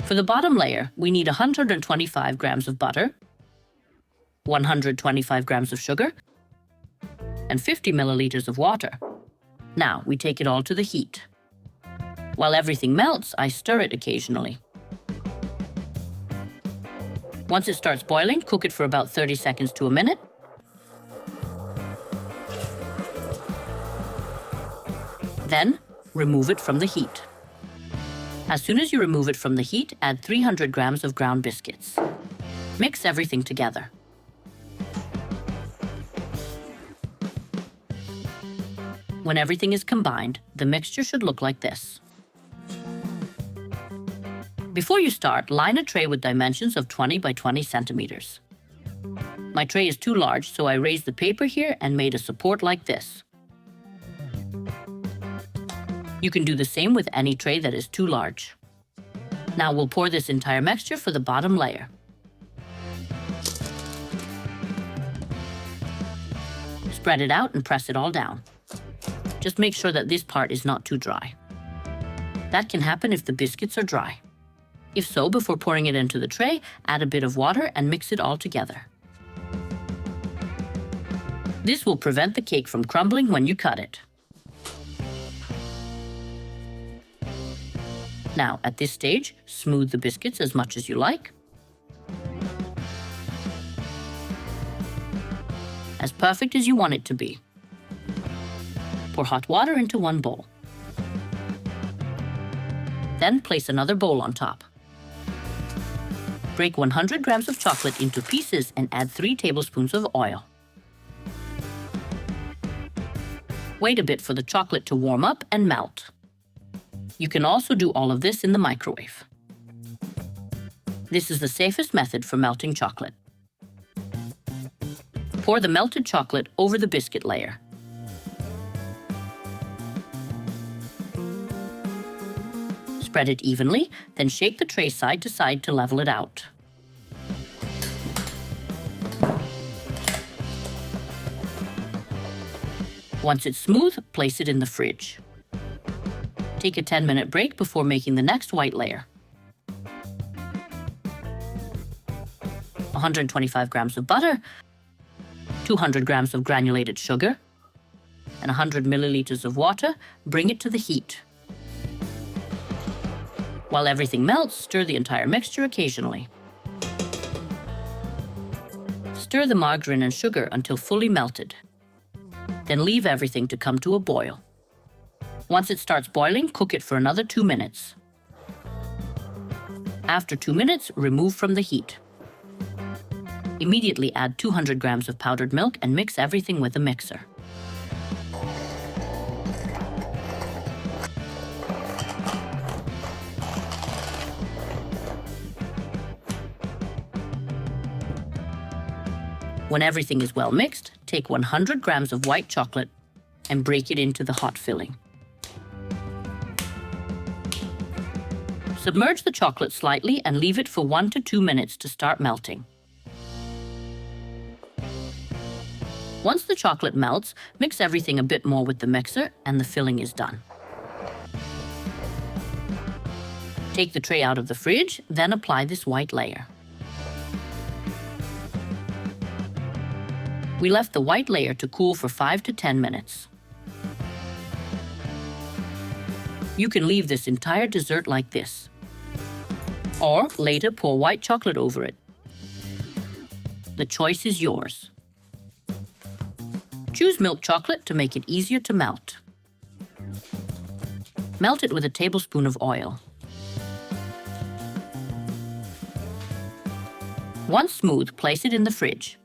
For the bottom layer, we need 125 grams of butter, 125 grams of sugar, and 50 milliliters of water. Now we take it all to the heat. While everything melts, I stir it occasionally. Once it starts boiling, cook it for about 30 seconds to a minute. Then, remove it from the heat. As soon as you remove it from the heat, add 300 grams of ground biscuits. Mix everything together. When everything is combined, the mixture should look like this. Before you start, line a tray with dimensions of 20 by 20 centimeters. My tray is too large, so I raised the paper here and made a support like this. You can do the same with any tray that is too large. Now we'll pour this entire mixture for the bottom layer. Spread it out and press it all down. Just make sure that this part is not too dry. That can happen if the biscuits are dry. If so, before pouring it into the tray, add a bit of water and mix it all together. This will prevent the cake from crumbling when you cut it. Now, at this stage, smooth the biscuits as much as you like. As perfect as you want it to be. Pour hot water into one bowl. Then place another bowl on top. Break 100 grams of chocolate into pieces and add 3 tablespoons of oil. Wait a bit for the chocolate to warm up and melt. You can also do all of this in the microwave. This is the safest method for melting chocolate. Pour the melted chocolate over the biscuit layer. Spread it evenly, then shake the tray side to side to level it out. Once it's smooth, place it in the fridge. Take a 10-minute break before making the next white layer. 125 grams of butter, 200 grams of granulated sugar, and 100 milliliters of water. Bring it to the heat. While everything melts, stir the entire mixture occasionally. Stir the margarine and sugar until fully melted. Then leave everything to come to a boil. Once it starts boiling, cook it for another 2 minutes. After 2 minutes, remove from the heat. Immediately add 200 grams of powdered milk and mix everything with a mixer. When everything is well mixed, take 100 grams of white chocolate and break it into the hot filling. Submerge the chocolate slightly and leave it for 1 to 2 minutes to start melting. Once the chocolate melts, mix everything a bit more with the mixer and the filling is done. Take the tray out of the fridge, then apply this white layer. We left the white layer to cool for 5 to 10 minutes. You can leave this entire dessert like this. Or later pour white chocolate over it. The choice is yours. Choose milk chocolate to make it easier to melt. Melt it with a tablespoon of oil. Once smooth, place it in the fridge.